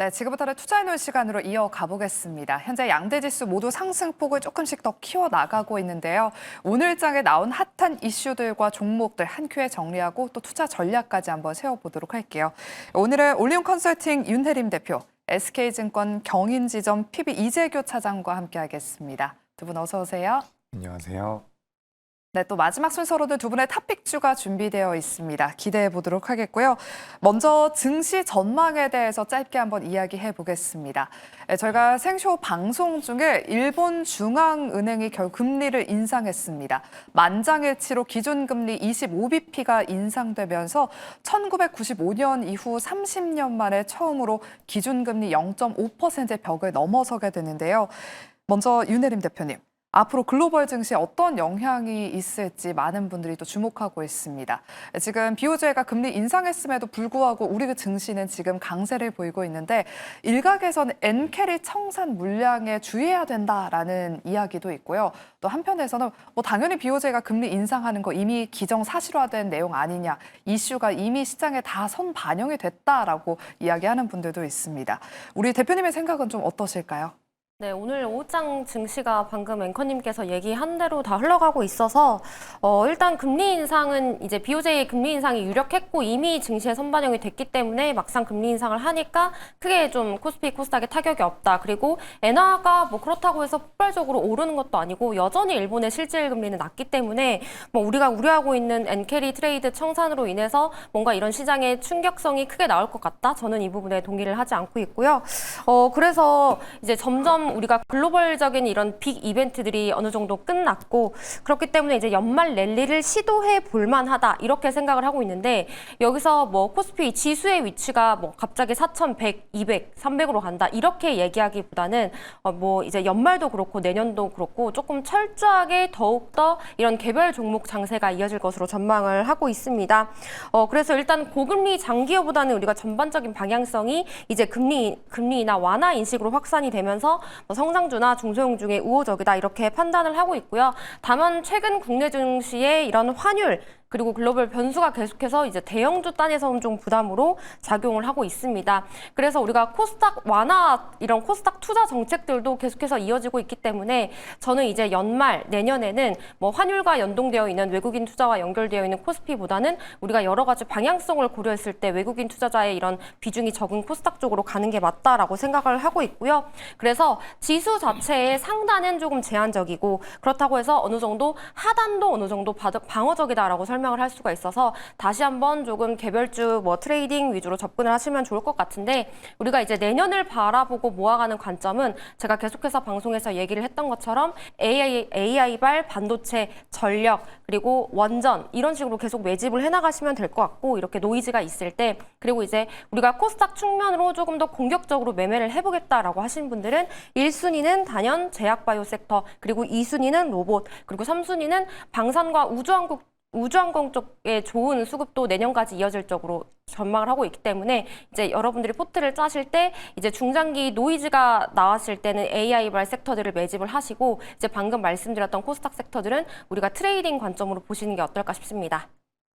네, 지금부터는 투자해놓은 시간으로 이어가 보겠습니다. 현재 양대 지수 모두 상승폭을 조금씩 더 키워나가고 있는데요. 오늘 장에 나온 핫한 이슈들과 종목들 한 큐에 정리하고 또 투자 전략까지 한번 세워보도록 할게요. 오늘은 올리온 컨설팅 윤혜림 대표, SK증권 경인지점 PB 이재규 차장과 함께하겠습니다. 두 분 어서 오세요. 안녕하세요. 네, 또 마지막 순서로는 두 분의 탑픽주가 준비되어 있습니다. 기대해 보도록 하겠고요. 먼저 증시 전망에 대해서 짧게 한번 이야기해 보겠습니다. 저희가 생쇼 방송 중에 일본 중앙은행이 결국 금리를 인상했습니다. 만장일치로 기준금리 25bp가 인상되면서 1995년 이후 30년 만에 처음으로 기준금리 0.5%의 벽을 넘어서게 되는데요. 먼저 윤혜림 대표님. 앞으로 글로벌 증시에 어떤 영향이 있을지 많은 분들이 또 주목하고 있습니다. 지금 BOJ가 금리 인상했음에도 불구하고 우리 증시는 지금 강세를 보이고 있는데 일각에서는 엔캐리 청산 물량에 주의해야 된다라는 이야기도 있고요. 또 한편에서는 당연히 BOJ가 금리 인상하는 거 이미 기정사실화된 내용 아니냐, 이슈가 이미 시장에 다 선 반영이 됐다라고 이야기하는 분들도 있습니다. 우리 대표님의 생각은 좀 어떠실까요? 네, 오늘 오후장 증시가 방금 앵커님께서 얘기한 대로 다 흘러가고 있어서 일단 금리 인상은 이제 BOJ 금리 인상이 유력했고 이미 증시에 선반영이 됐기 때문에 막상 금리 인상을 하니까 크게 좀 코스피 코스닥에 타격이 없다. 그리고 엔화가 그렇다고 해서 폭발적으로 오르는 것도 아니고 여전히 일본의 실질 금리는 낮기 때문에 우리가 우려하고 있는 엔캐리 트레이드 청산으로 인해서 뭔가 이런 시장의 충격성이 크게 나올 것 같다. 저는 이 부분에 동의를 하지 않고 있고요. 그래서 이제 점점 우리가 글로벌적인 이런 빅 이벤트들이 어느 정도 끝났고 그렇기 때문에 이제 연말 랠리를 시도해 볼 만하다 이렇게 생각을 하고 있는데 여기서 코스피 지수의 위치가 갑자기 4,100, 200, 300으로 간다 이렇게 얘기하기보다는 이제 연말도 그렇고 내년도 그렇고 조금 철저하게 더욱더 이런 개별 종목 장세가 이어질 것으로 전망을 하고 있습니다. 그래서 일단 고금리 장기화보다는 우리가 전반적인 방향성이 이제 금리 인하 완화 인식으로 확산이 되면서 성장주나 중소형 중에 우호적이다 이렇게 판단을 하고 있고요. 다만 최근 국내 증시의 이런 환율 그리고 글로벌 변수가 계속해서 이제 대형주 단에서 좀 부담으로 작용을 하고 있습니다. 그래서 우리가 코스닥 완화 이런 코스닥 투자 정책들도 계속해서 이어지고 있기 때문에 저는 이제 연말 내년에는 환율과 연동되어 있는 외국인 투자와 연결되어 있는 코스피보다는 우리가 여러 가지 방향성을 고려했을 때 외국인 투자자의 이런 비중이 적은 코스닥 쪽으로 가는 게 맞다라고 생각을 하고 있고요. 그래서 지수 자체의 상단은 조금 제한적이고 그렇다고 해서 어느 정도 하단도 어느 정도 방어적이다라고 설명을 할 수가 있어서 다시 한번 조금 개별주 트레이딩 위주로 접근을 하시면 좋을 것 같은데 우리가 이제 내년을 바라보고 모아가는 관점은 제가 계속해서 방송에서 얘기를 했던 것처럼 AI발, 반도체, 전력 그리고 원전 이런 식으로 계속 매집을 해나가시면 될 것 같고 이렇게 노이즈가 있을 때 그리고 이제 우리가 코스닥 측면으로 조금 더 공격적으로 매매를 해보겠다라고 하신 분들은 1순위는 단연 제약바이오 섹터 그리고 2순위는 로봇 그리고 3순위는 방산과 우주항공 쪽에 좋은 수급도 내년까지 이어질 쪽으로 전망을 하고 있기 때문에 이제 여러분들이 포트를 짜실 때 이제 중장기 노이즈가 나왔을 때는 AI발 섹터들을 매집을 하시고 이제 방금 말씀드렸던 코스닥 섹터들은 우리가 트레이딩 관점으로 보시는 게 어떨까 싶습니다.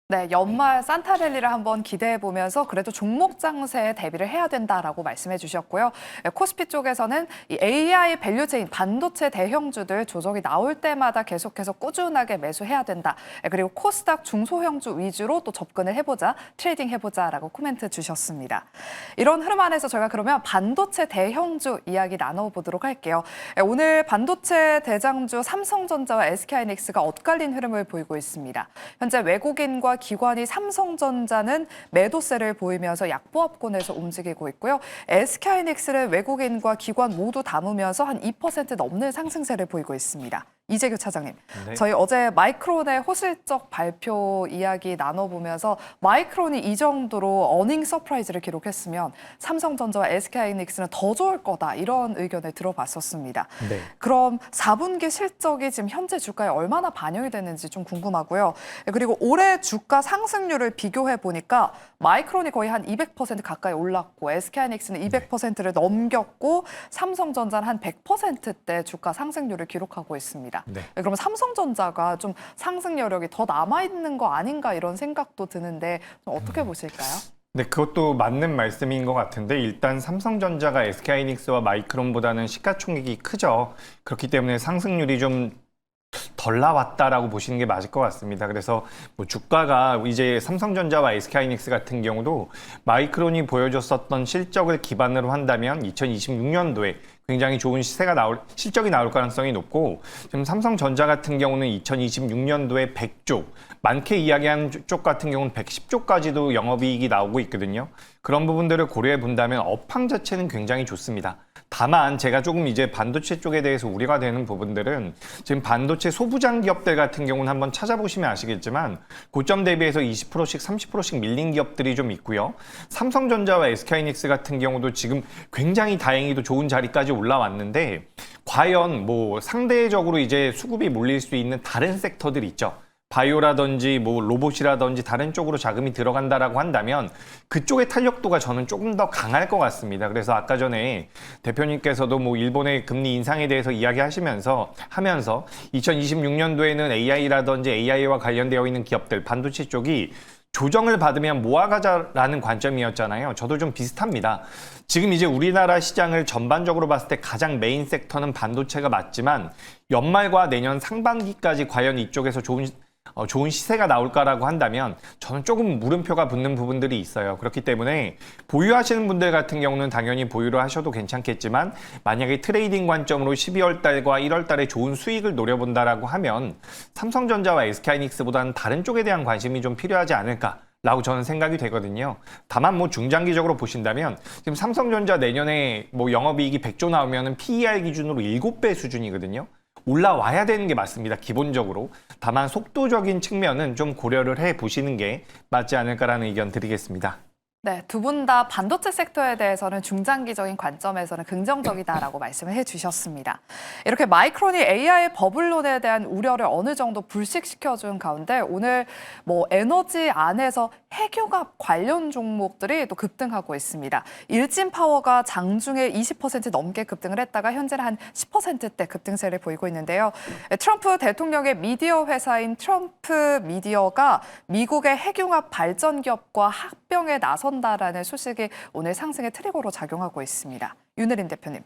네, 연말 산타랠리를 한번 기대해 보면서 그래도 종목 장세에 대비를 해야 된다라고 말씀해 주셨고요. 코스피 쪽에서는 이 AI 밸류체인 반도체 대형주들 조정이 나올 때마다 계속해서 꾸준하게 매수해야 된다. 그리고 코스닥 중소형주 위주로 또 접근을 해보자, 트레이딩 해보자라고 코멘트 주셨습니다. 이런 흐름 안에서 저희가 그러면 반도체 대형주 이야기 나눠보도록 할게요. 오늘 반도체 대장주 삼성전자와 SK하이닉스가 엇갈린 흐름을 보이고 있습니다. 현재 외국인과 기관이 삼성전자는 매도세를 보이면서 약보합권에서 움직이고 있고요. SK하이닉스는 외국인과 기관 모두 담으면서 한 2% 넘는 상승세를 보이고 있습니다. 이재규 차장님, 네. 저희 어제 마이크론의 호실적 발표 이야기 나눠보면서 마이크론이 이 정도로 어닝 서프라이즈를 기록했으면 삼성전자와 SK하이닉스는 더 좋을 거다 이런 의견을 들어봤었습니다. 네. 그럼 4분기 실적이 지금 현재 주가에 얼마나 반영이 됐는지 좀 궁금하고요. 그리고 올해 주가 상승률을 비교해 보니까 마이크론이 거의 한 200% 가까이 올랐고 SK하이닉스는 200%를 넘겼고 삼성전자는 한 100%대 주가 상승률을 기록하고 있습니다. 네. 그러면 삼성전자가 좀 상승 여력이 더 남아있는 거 아닌가 이런 생각도 드는데 좀 어떻게 보실까요? 네, 그것도 맞는 말씀인 것 같은데 일단 삼성전자가 SK하이닉스와 마이크론보다는 시가총액이 크죠. 그렇기 때문에 상승률이 좀 덜 나왔다라고 보시는 게 맞을 것 같습니다. 그래서 뭐 주가가 이제 삼성전자와 SK하이닉스 같은 경우도 마이크론이 보여줬었던 실적을 기반으로 한다면 2026년도에 굉장히 좋은 실적이 나올 가능성이 높고, 지금 삼성전자 같은 경우는 2026년도에 100조, 많게 이야기하는 쪽 같은 경우는 110조까지도 영업이익이 나오고 있거든요. 그런 부분들을 고려해 본다면 업황 자체는 굉장히 좋습니다. 다만 제가 조금 이제 반도체 쪽에 대해서 우려가 되는 부분들은 지금 반도체 소부장 기업들 같은 경우는 한번 찾아보시면 아시겠지만 고점 대비해서 20%씩 30%씩 밀린 기업들이 좀 있고요. 삼성전자와 SK하이닉스 같은 경우도 지금 굉장히 다행히도 좋은 자리까지 올라왔는데 과연 뭐 상대적으로 이제 수급이 몰릴 수 있는 다른 섹터들 있죠. 바이오라든지 뭐 로봇이라든지 다른 쪽으로 자금이 들어간다라고 한다면 그쪽의 탄력도가 저는 조금 더 강할 것 같습니다. 그래서 아까 전에 대표님께서도 뭐 일본의 금리 인상에 대해서 이야기하시면서 2026년도에는 AI라든지 AI와 관련되어 있는 기업들, 반도체 쪽이 조정을 받으면 모아가자라는 관점이었잖아요. 저도 좀 비슷합니다. 지금 이제 우리나라 시장을 전반적으로 봤을 때 가장 메인 섹터는 반도체가 맞지만 연말과 내년 상반기까지 과연 이쪽에서 좋은 시세가 나올까라고 한다면 저는 조금 물음표가 붙는 부분들이 있어요. 그렇기 때문에 보유하시는 분들 같은 경우는 당연히 보유를 하셔도 괜찮겠지만 만약에 트레이딩 관점으로 12월 달과 1월 달에 좋은 수익을 노려본다라고 하면 삼성전자와 SK하이닉스보다는 다른 쪽에 대한 관심이 좀 필요하지 않을까라고 저는 생각이 되거든요. 다만 뭐 중장기적으로 보신다면 지금 삼성전자 내년에 뭐 영업이익이 100조 나오면은 PER 기준으로 7배 수준이거든요. 올라와야 되는 게 맞습니다. 기본적으로. 다만 속도적인 측면은 좀 고려를 해 보시는 게 맞지 않을까라는 의견 드리겠습니다. 네, 두 분 다 반도체 섹터에 대해서는 중장기적인 관점에서는 긍정적이다라고 말씀을 해주셨습니다. 이렇게 마이크론이 AI 버블론에 대한 우려를 어느 정도 불식시켜준 가운데 오늘 뭐 에너지 안에서 핵융합 관련 종목들이 또 급등하고 있습니다. 일진파워가 장중에 20% 넘게 급등을 했다가 현재는 한 10%대 급등세를 보이고 있는데요. 트럼프 대통령의 미디어 회사인 트럼프 미디어가 미국의 핵융합 발전 기업과 합병에 나선다라는 소식이 오늘 상승의 트리거로 작용하고 있습니다. 윤혜린 대표님,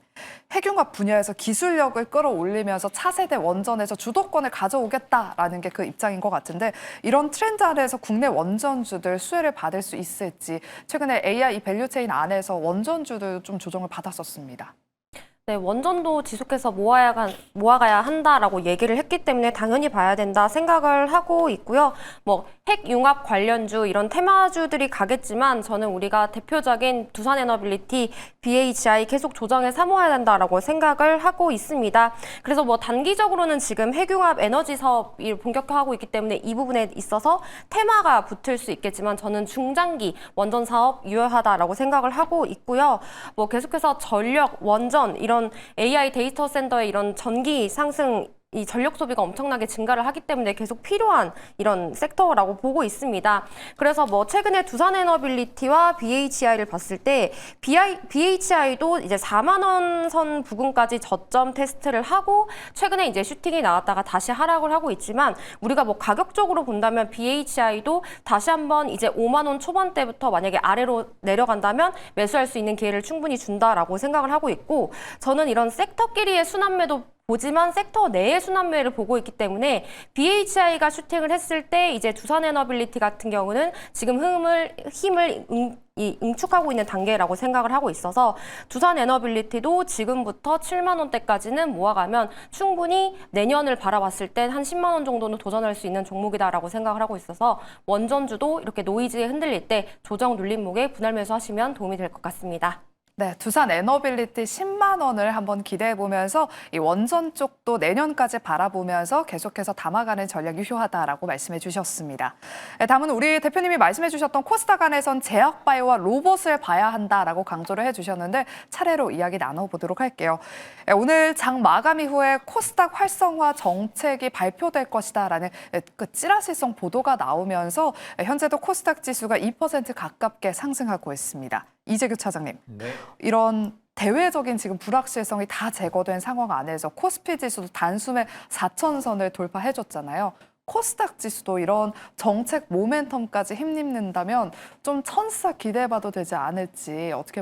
핵융합 분야에서 기술력을 끌어올리면서 차세대 원전에서 주도권을 가져오겠다라는 게 그 입장인 것 같은데 이런 트렌드 아래에서 국내 원전주들 수혜를 받을 수 있을지 최근에 AI 밸류체인 안에서 원전주들 좀 조정을 받았었습니다. 네, 원전도 지속해서 모아가야 한다라고 얘기를 했기 때문에 당연히 봐야 된다 생각을 하고 있고요. 뭐 핵융합 관련주 이런 테마주들이 가겠지만 저는 우리가 대표적인 두산에너빌리티, BHI 계속 조정에 사모해야 된다라고 생각을 하고 있습니다. 그래서 뭐 단기적으로는 지금 핵융합 에너지 사업이 본격화하고 있기 때문에 이 부분에 있어서 테마가 붙을 수 있겠지만 저는 중장기 원전 사업 유효하다라고 생각을 하고 있고요. 뭐 계속해서 전력, 원전 이런 AI 데이터 센터의 이런 전기 상승 이 전력 소비가 엄청나게 증가를 하기 때문에 계속 필요한 이런 섹터라고 보고 있습니다. 그래서 뭐 최근에 두산에너빌리티와 BHI를 봤을 때 BHI도 이제 4만 원 선 부근까지 저점 테스트를 하고 최근에 이제 슈팅이 나왔다가 다시 하락을 하고 있지만 우리가 뭐 가격적으로 본다면 BHI도 다시 한번 이제 5만 원 초반대부터 만약에 아래로 내려간다면 매수할 수 있는 기회를 충분히 준다라고 생각을 하고 있고 저는 이런 sektor끼리의 순환매도 보지만 섹터 내의 순환매를 보고 있기 때문에 BHI가 슈팅을 했을 때 이제 두산에너빌리티 같은 경우는 지금 힘을 응축하고 있는 단계라고 생각을 하고 있어서 두산에너빌리티도 지금부터 7만 원대까지는 모아가면 충분히 내년을 바라봤을 때 한 10만 원 정도는 도전할 수 있는 종목이다라고 생각을 하고 있어서 원전주도 이렇게 노이즈에 흔들릴 때 조정 눌림목에 분할 매수하시면 도움이 될 것 같습니다. 네, 두산에너빌리티 10만 원을 한번 기대해 보면서 이 원전 쪽도 내년까지 바라보면서 계속해서 담아가는 전략이 유효하다라고 말씀해 주셨습니다. 네, 다음은 우리 대표님이 말씀해 주셨던 코스닥 안에선 제약바이오와 로봇을 봐야 한다라고 강조를 해 주셨는데 차례로 이야기 나눠보도록 할게요. 네, 오늘 장 마감 이후에 코스닥 활성화 정책이 발표될 것이다라는 그 찌라시성 보도가 나오면서 현재도 코스닥 지수가 2% 가깝게 상승하고 있습니다. 이재규 차장님, 네. 이런 대외적인 지금 불확실성이 다 제거된 상황 안에서 코스피 지수도 단숨에 4,000선을 돌파해줬잖아요. 코스닥 지수도 이런 정책 모멘텀까지 힘입는다면 좀 천스닥 기대해봐도 되지 않을지 어떻게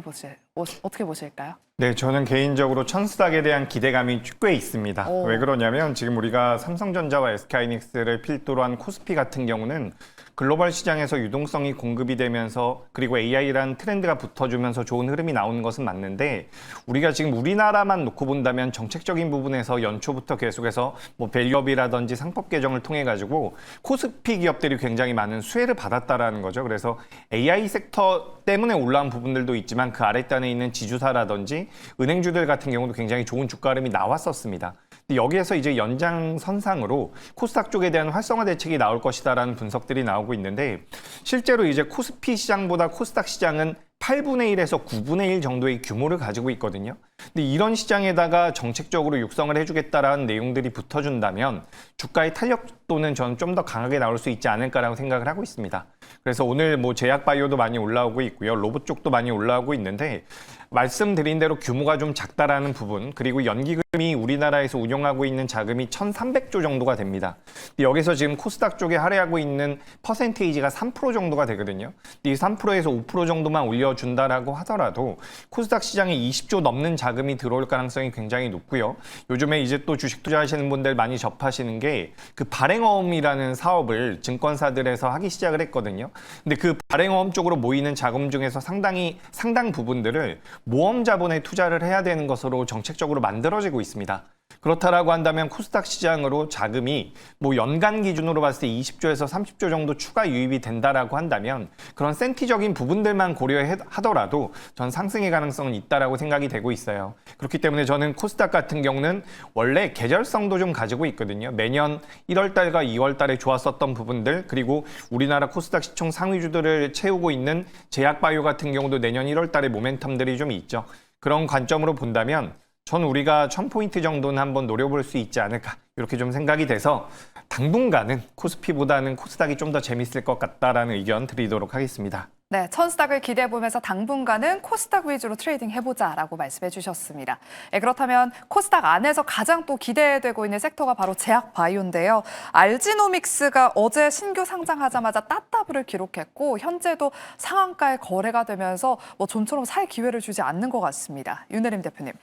보실까요? 네, 저는 개인적으로 천스닥에 대한 기대감이 꽤 있습니다. 오. 왜 그러냐면 지금 우리가 삼성전자와 SK하이닉스를 필두로 한 코스피 같은 경우는 글로벌 시장에서 유동성이 공급이 되면서 그리고 AI라는 트렌드가 붙어주면서 좋은 흐름이 나오는 것은 맞는데 우리가 지금 우리나라만 놓고 본다면 정책적인 부분에서 연초부터 계속해서 뭐 밸류업이라든지 상법 개정을 통해 가지고 코스피 기업들이 굉장히 많은 수혜를 받았다라는 거죠. 그래서 AI 섹터 때문에 올라온 부분들도 있지만 그 아랫단에 있는 지주사라든지 은행주들 같은 경우도 굉장히 좋은 주가 흐름이 나왔었습니다. 근데 여기에서 이제 연장선상으로 코스닥 쪽에 대한 활성화 대책이 나올 것이다라는 분석들이 나오고 있는데 실제로 이제 코스피 시장보다 코스닥 시장은 8분의 1에서 9분의 1 정도의 규모를 가지고 있거든요. 근데 이런 시장에다가 정책적으로 육성을 해주겠다라는 내용들이 붙어준다면 주가의 탄력도는 저는 좀 더 강하게 나올 수 있지 않을까라고 생각을 하고 있습니다. 그래서 오늘 뭐 제약바이오도 많이 올라오고 있고요. 로봇 쪽도 많이 올라오고 있는데 말씀드린 대로 규모가 좀 작다라는 부분 그리고 연기금이 우리나라에서 운용하고 있는 자금이 1,300조 정도가 됩니다. 근데 여기서 지금 코스닥 쪽에 할애하고 있는 퍼센테이지가 3% 정도가 되거든요. 근데 이 3%에서 5% 정도만 올려준다라고 하더라도 코스닥 시장에 20조 넘는 자금이 들어올 가능성이 굉장히 높고요. 요즘에 이제 또 주식 투자하시는 분들 많이 접하시는 게 그 발행어음이라는 사업을 증권사들에서 하기 시작을 했거든요. 근데 그 발행어음 쪽으로 모이는 자금 중에서 상당 부분들을 모험 자본에 투자를 해야 되는 것으로 정책적으로 만들어지고 있습니다. 그렇다라고 한다면 코스닥 시장으로 자금이 뭐 연간 기준으로 봤을 때 20조에서 30조 정도 추가 유입이 된다라고 한다면 그런 센티적인 부분들만 고려하더라도 전 상승의 가능성은 있다라고 생각이 되고 있어요. 그렇기 때문에 저는 코스닥 같은 경우는 원래 계절성도 좀 가지고 있거든요. 매년 1월 달과 2월 달에 좋았었던 부분들 그리고 우리나라 코스닥 시총 상위주들을 채우고 있는 제약바이오 같은 경우도 내년 1월 달에 모멘텀들이 좀 있죠. 그런 관점으로 본다면 전 우리가 1000포인트 정도는 한번 노려볼 수 있지 않을까 이렇게 좀 생각이 돼서 당분간은 코스피보다는 코스닥이 좀 더 재밌을 것 같다라는 의견 드리도록 하겠습니다. 네, 천스닥을 기대해보면서 당분간은 코스닥 위주로 트레이딩 해보자라고 말씀해 주셨습니다. 네, 그렇다면 코스닥 안에서 가장 또 기대되고 있는 섹터가 바로 제약바이오인데요. 알지노믹스가 어제 신규 상장하자마자 따따블을 기록했고 현재도 상한가에 거래가 되면서 뭐 좀처럼 살 기회를 주지 않는 것 같습니다. 윤혜림 대표님,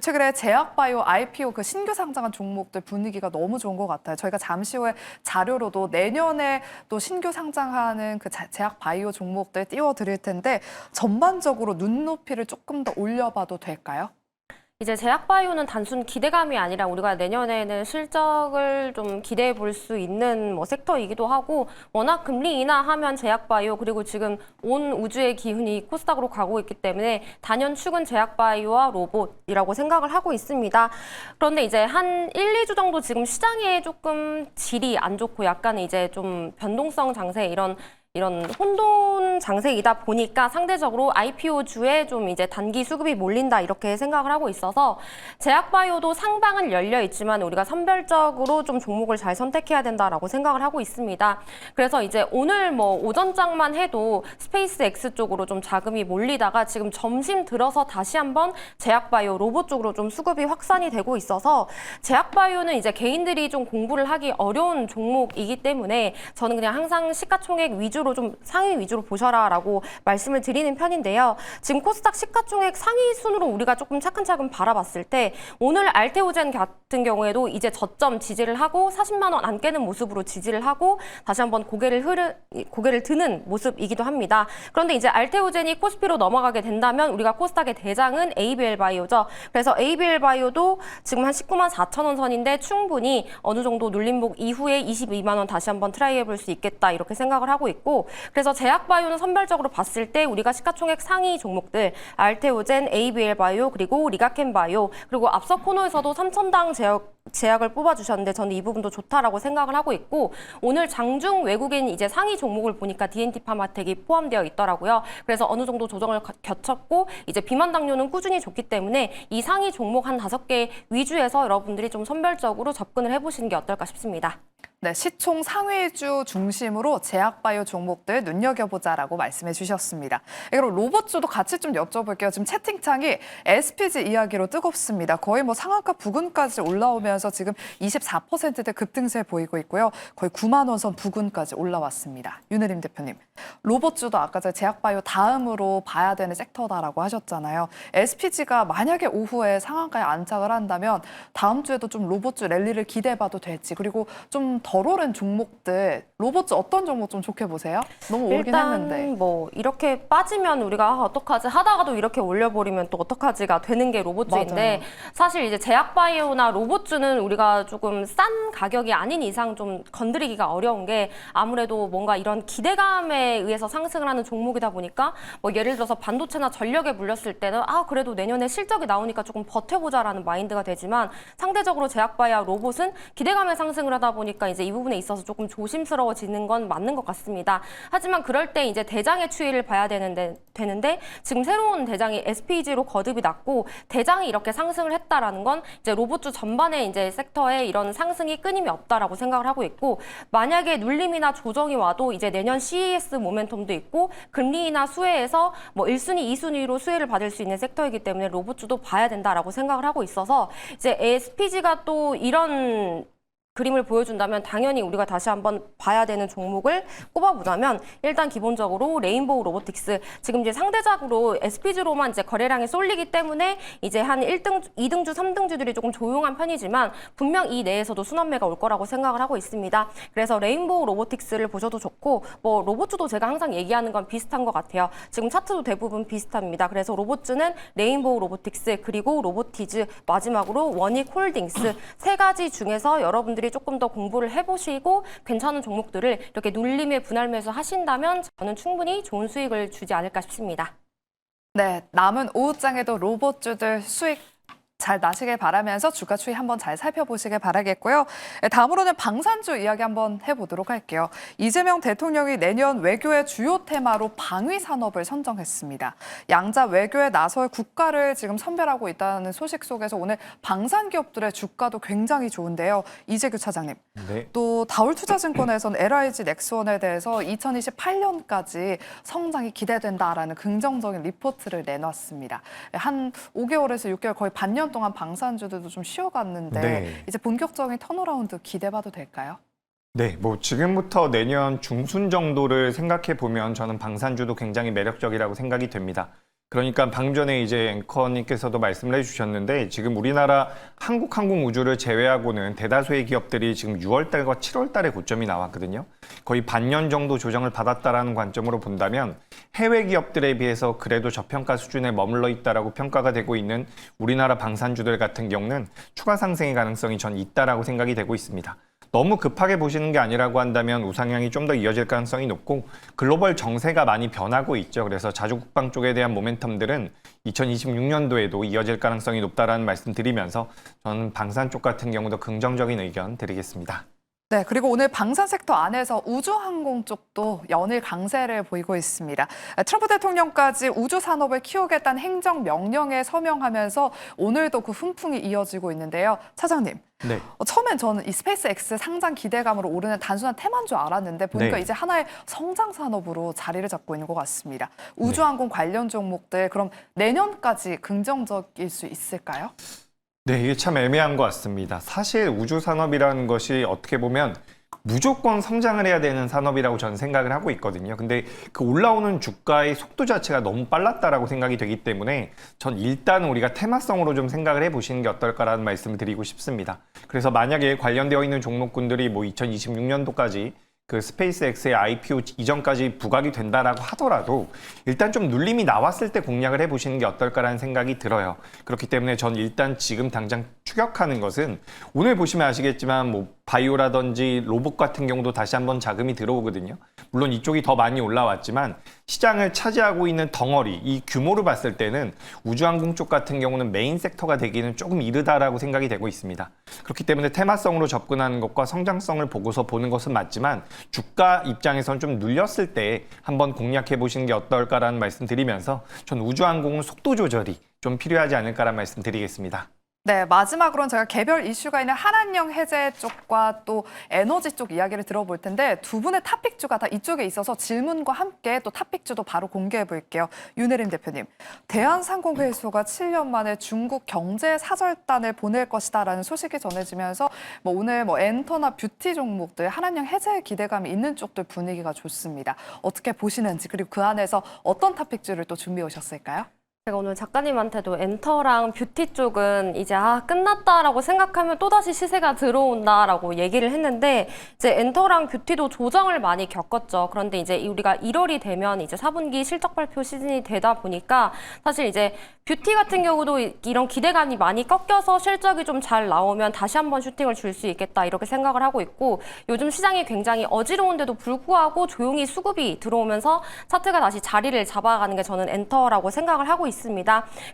최근에 제약바이오 IPO 그 신규 상장한 종목들 분위기가 너무 좋은 것 같아요. 저희가 잠시 후에 자료로도 내년에 또 신규 상장하는 그 제약바이오 종목들 띄워드릴 텐데 전반적으로 눈높이를 조금 더 올려봐도 될까요? 이제 제약바이오는 단순 기대감이 아니라 우리가 내년에는 실적을 좀 기대해 볼 수 있는 뭐 섹터이기도 하고 워낙 금리 인하하면 제약바이오 그리고 지금 온 우주의 기운이 코스닥으로 가고 있기 때문에 단연 축은 제약바이오와 로봇이라고 생각을 하고 있습니다. 그런데 이제 한 1, 2주 정도 지금 시장에 조금 질이 안 좋고 약간 이제 좀 변동성 장세 이런 혼돈 장세이다 보니까 상대적으로 IPO주에 좀 이제 단기 수급이 몰린다 이렇게 생각을 하고 있어서 제약바이오도 상방은 열려 있지만 우리가 선별적으로 좀 종목을 잘 선택해야 된다라고 생각을 하고 있습니다. 그래서 이제 오늘 뭐 오전장만 해도 스페이스 X 쪽으로 좀 자금이 몰리다가 지금 점심 들어서 다시 한번 제약바이오 로봇 쪽으로 좀 수급이 확산이 되고 있어서 제약바이오는 이제 개인들이 좀 공부를 하기 어려운 종목이기 때문에 저는 그냥 항상 시가총액 위주로 좀 상위 위주로 보셔라라고 말씀을 드리는 편인데요. 지금 코스닥 시가총액 상위 순으로 우리가 조금 차근차근 바라봤을 때 오늘 알테오젠 같은 경우에도 이제 저점 지지를 하고 40만 원 안 깨는 모습으로 지지를 하고 다시 한번 고개를 드는 모습이기도 합니다. 그런데 이제 알테오젠이 코스피로 넘어가게 된다면 우리가 코스닥의 대장은 ABL 바이오죠. 그래서 ABL 바이오도 지금 한 19만 4천 원 선인데 충분히 어느 정도 눌림목 이후에 22만 원 다시 한번 트라이 해볼 수 있겠다 이렇게 생각을 하고 있고 그래서 제약바이오는 선별적으로 봤을 때 우리가 시가총액 상위 종목들 알테오젠, ABL 바이오 그리고 리가켄 바이오 그리고 앞서 코너에서도 3천당 제약을 뽑아주셨는데 저는 이 부분도 좋다라고 생각을 하고 있고 오늘 장중 외국인 이제 상위 종목을 보니까 D&T 파마텍이 포함되어 있더라고요. 그래서 어느 정도 조정을 겪었고 이제 비만 당뇨는 꾸준히 좋기 때문에 이 상위 종목 한 5개 위주에서 여러분들이 좀 선별적으로 접근을 해보시는 게 어떨까 싶습니다. 네, 시총 상위주 중심으로 제약바이오 종목들 눈여겨보자라고 말씀해 주셨습니다. 그리고 로봇주도 같이 좀 여쭤볼게요. 지금 채팅창이 SPG 이야기로 뜨겁습니다. 거의 뭐 상한가 부근까지 올라오면서 지금 24%대 급등세 보이고 있고요. 거의 9만 원 선 부근까지 올라왔습니다. 윤혜림 대표님, 로봇주도 아까 제가 제약바이오 다음으로 봐야 되는 섹터다라고 하셨잖아요. SPG가 만약에 오후에 상한가에 안착을 한다면 다음 주에도 좀 로봇주 랠리를 기대해봐도 될지, 그리고 좀 덜 오른 종목들, 로봇주 어떤 종목 좀 좋게 보세요? 너무 오르긴 했는데. 일단 뭐 이렇게 빠지면 우리가 어떡하지 하다가도 이렇게 올려버리면 또 어떡하지가 되는 게 로봇주인데, 맞아요. 사실 이제 제약바이오나 로봇주는 우리가 조금 싼 가격이 아닌 이상 좀 건드리기가 어려운 게, 아무래도 뭔가 이런 기대감에 의해서 상승을 하는 종목이다 보니까, 뭐 예를 들어서 반도체나 전력에 물렸을 때는 그래도 내년에 실적이 나오니까 조금 버텨보자라는 마인드가 되지만, 상대적으로 제약바이오 로봇은 기대감에 상승을 하다 보니까 이제 이 부분에 있어서 조금 조심스러워지는 건 맞는 것 같습니다. 하지만 그럴 때 이제 대장의 추이를 봐야 되는데 지금 새로운 대장이 SPG로 거듭이 났고, 대장이 이렇게 상승을 했다라는 건 이제 로봇주 전반의 이제 섹터에 이런 상승이 끊임이 없다라고 생각을 하고 있고, 만약에 눌림이나 조정이 와도 이제 내년 CES 모멘텀도 있고, 금리나 수혜에서 뭐 1순위, 2순위로 수혜를 받을 수 있는 섹터이기 때문에 로봇주도 봐야 된다라고 생각을 하고 있어서, 이제 SPG가 또 이런 그림을 보여준다면 당연히 우리가 다시 한번 봐야 되는 종목을 꼽아보자면, 일단 기본적으로 레인보우 로보틱스, 지금 이제 상대적으로 SPG로만 이제 거래량이 쏠리기 때문에 이제 한 1등, 2등주, 3등주들이 조금 조용한 편이지만 분명 이 내에서도 순환매가 올 거라고 생각을 하고 있습니다. 그래서 레인보우 로보틱스를 보셔도 좋고, 뭐 로봇주도 제가 항상 얘기하는 건 비슷한 것 같아요. 지금 차트도 대부분 비슷합니다. 그래서 로봇주는 레인보우 로보틱스, 그리고 로보티즈, 마지막으로 원익홀딩스, 세 가지 중에서 여러분들이 조금 더 공부를 해보시고 괜찮은 종목들을 이렇게 눌림의 분할매수 하신다면 저는 충분히 좋은 수익을 주지 않을까 싶습니다. 네, 남은 오후장에도 로봇주들 수익 잘 나시길 바라면서 주가 추이 한번 잘 살펴보시길 바라겠고요. 다음으로는 방산주 이야기 한번 해보도록 할게요. 이재명 대통령이 내년 외교의 주요 테마로 방위 산업을 선정했습니다. 양자 외교에 나설 국가를 지금 선별하고 있다는 소식 속에서 오늘 방산 기업들의 주가도 굉장히 좋은데요. 이재규 차장님, 네. 또 다울투자증권에서는 LIG 넥스원에 대해서 2028년까지 성장이 기대된다라는 긍정적인 리포트를 내놨습니다. 한 5개월에서 6개월, 거의 반년 동안 방산주들도 좀 쉬어갔는데 네. 이제 본격적인 턴어라운드 기대봐도 될까요? 네, 뭐 지금부터 내년 중순 정도를 생각해 보면 저는 방산주도 굉장히 매력적이라고 생각이 됩니다. 그러니까 방금 전에 이제 앵커님께서도 말씀을 해주셨는데, 지금 우리나라 한국항공우주를 제외하고는 대다수의 기업들이 지금 6월 달과 7월 달에 고점이 나왔거든요. 거의 반년 정도 조정을 받았다라는 관점으로 본다면 해외 기업들에 비해서 그래도 저평가 수준에 머물러 있다라고 평가가 되고 있는 우리나라 방산주들 같은 경우는 추가 상승의 가능성이 전 있다라고 생각이 되고 있습니다. 너무 급하게 보시는 게 아니라고 한다면 우상향이 좀 더 이어질 가능성이 높고, 글로벌 정세가 많이 변하고 있죠. 그래서 자주국방 쪽에 대한 모멘텀들은 2026년도에도 이어질 가능성이 높다라는 말씀 드리면서 저는 방산 쪽 같은 경우도 긍정적인 의견 드리겠습니다. 네, 그리고 오늘 방산 섹터 안에서 우주항공 쪽도 연일 강세를 보이고 있습니다. 트럼프 대통령까지 우주 산업을 키우겠다는 행정 명령에 서명하면서 오늘도 그 훈풍이 이어지고 있는데요. 차장님, 네. 처음엔 저는 이 스페이스X 상장 기대감으로 오르는 단순한 테마인 줄 알았는데 보니까 네. 이제 하나의 성장 산업으로 자리를 잡고 있는 것 같습니다. 우주항공 관련 종목들, 그럼 내년까지 긍정적일 수 있을까요? 네, 이게 참 애매한 것 같습니다. 사실 우주 산업이라는 것이 어떻게 보면 무조건 성장을 해야 되는 산업이라고 저는 생각을 하고 있거든요. 근데 그 올라오는 주가의 속도 자체가 너무 빨랐다라고 생각이 되기 때문에 전 일단 우리가 테마성으로 좀 생각을 해보시는 게 어떨까라는 말씀을 드리고 싶습니다. 그래서 만약에 관련되어 있는 종목군들이 뭐 2026년도까지 그 스페이스X의 IPO 이전까지 부각이 된다라고 하더라도 일단 좀 눌림이 나왔을 때 공략을 해보시는 게 어떨까라는 생각이 들어요. 그렇기 때문에 전 일단 지금 당장 추격하는 것은, 오늘 보시면 아시겠지만 뭐 바이오라든지 로봇 같은 경우도 다시 한번 자금이 들어오거든요. 물론 이쪽이 더 많이 올라왔지만 시장을 차지하고 있는 덩어리, 이 규모를 봤을 때는 우주항공 쪽 같은 경우는 메인 섹터가 되기는 조금 이르다라고 생각이 되고 있습니다. 그렇기 때문에 테마성으로 접근하는 것과 성장성을 보고서 보는 것은 맞지만 주가 입장에선 좀 눌렸을 때 한번 공략해 보시는 게 어떨까라는 말씀 드리면서 전 우주항공은 속도 조절이 좀 필요하지 않을까라는 말씀 드리겠습니다. 네, 마지막으로는 제가 개별 이슈가 있는 한한령 해제 쪽과 또 에너지 쪽 이야기를 들어볼 텐데 두 분의 탑픽주가 다 이쪽에 있어서 질문과 함께 또 탑픽주도 바로 공개해 볼게요. 윤혜림 대표님, 대한상공회의소가 7년 만에 중국 경제 사절단을 보낼 것이다라는 소식이 전해지면서 오늘 엔터나 뷰티 종목들 한한령 해제에 기대감이 있는 쪽들 분위기가 좋습니다. 어떻게 보시는지 그리고 그 안에서 어떤 탑픽주를 또 준비해 오셨을까요? 제가 오늘 작가님한테도 엔터랑 뷰티 쪽은 이제 끝났다라고 생각하면 또다시 시세가 들어온다라고 얘기를 했는데 이제 엔터랑 뷰티도 조정을 많이 겪었죠. 그런데 이제 우리가 1월이 되면 이제 4분기 실적 발표 시즌이 되다 보니까 사실 이제 뷰티 같은 경우도 이런 기대감이 많이 꺾여서 실적이 좀 잘 나오면 다시 한번 슈팅을 줄 수 있겠다 이렇게 생각을 하고 있고 요즘 시장이 굉장히 어지러운데도 불구하고 조용히 수급이 들어오면서 차트가 다시 자리를 잡아가는 게 저는 엔터라고 생각을 하고 있습니다.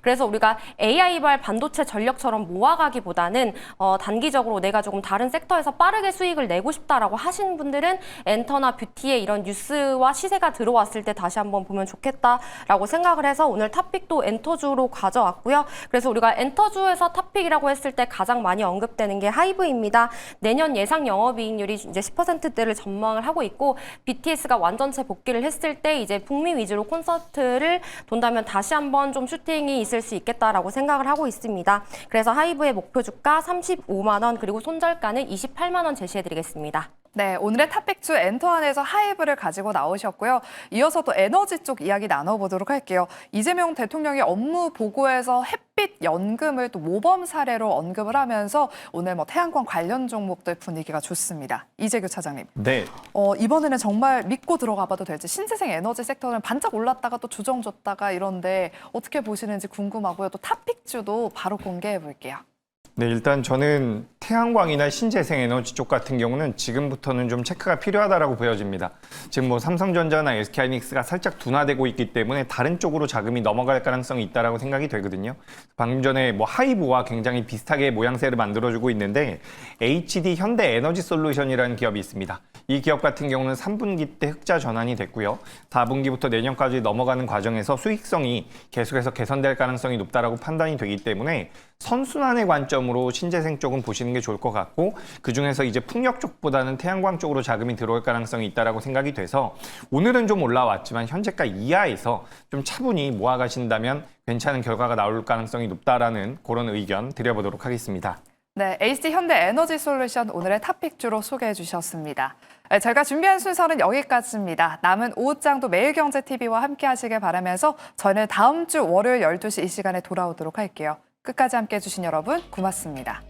그래서 우리가 AI발 반도체 전력처럼 모아가기보다는 단기적으로 내가 조금 다른 섹터에서 빠르게 수익을 내고 싶다라고 하시는 분들은 엔터나 뷰티에 이런 뉴스와 시세가 들어왔을 때 다시 한번 보면 좋겠다라고 생각을 해서 오늘 탑픽도 엔터주로 가져왔고요. 그래서 우리가 엔터주에서 탑픽이라고 했을 때 가장 많이 언급되는 게 하이브입니다. 내년 예상 영업이익률이 이제 10%대를 전망을 하고 있고 BTS가 완전체 복귀를 했을 때 이제 북미 위주로 콘서트를 돈다면 다시 한번 좀 슈팅이 있을 수 있겠다라고 생각을 하고 있습니다. 그래서 하이브의 목표 주가 35만 원 그리고 손절가는 28만 원 제시해드리겠습니다. 네, 오늘의 탑픽주 엔터 안에서 하이브를 가지고 나오셨고요. 이어서 또 에너지 쪽 이야기 나눠보도록 할게요. 이재명 대통령이 업무 보고에서 햇빛 연금을 또 모범 사례로 언급을 하면서 오늘 태양광 관련 종목들 분위기가 좋습니다. 이재규 차장님. 네. 이번에는 정말 믿고 들어가봐도 될지 신재생 에너지 섹터는 반짝 올랐다가 또 조정 줬다가 이런데 어떻게 보시는지 궁금하고요. 또 탑픽주도 바로 공개해 볼게요. 네, 일단 저는 태양광이나 신재생 에너지 쪽 같은 경우는 지금부터는 좀 체크가 필요하다라고 보여집니다. 지금 삼성전자나 SK하이닉스가 살짝 둔화되고 있기 때문에 다른 쪽으로 자금이 넘어갈 가능성이 있다라고 생각이 되거든요. 방금 전에 하이브와 굉장히 비슷하게 모양새를 만들어주고 있는데 HD 현대에너지솔루션이라는 기업이 있습니다. 이 기업 같은 경우는 3분기 때 흑자 전환이 됐고요. 4분기부터 내년까지 넘어가는 과정에서 수익성이 계속해서 개선될 가능성이 높다라고 판단이 되기 때문에 선순환의 관점으로 신재생 쪽은 보시는 게 좋을 것 같고 그중에서 이제 풍력 쪽보다는 태양광 쪽으로 자금이 들어올 가능성이 있다라고 생각이 돼서 오늘은 좀 올라왔지만 현재가 이하에서 좀 차분히 모아가신다면 괜찮은 결과가 나올 가능성이 높다라는 그런 의견 드려보도록 하겠습니다. 네, HD 현대 에너지 솔루션 오늘의 탑픽주로 소개해 주셨습니다. 저희가 준비한 순서는 여기까지입니다. 남은 오후장도 매일경제TV와 함께 하시길 바라면서 저는 다음 주 월요일 12시 이 시간에 돌아오도록 할게요. 끝까지 함께 해주신 여러분 고맙습니다.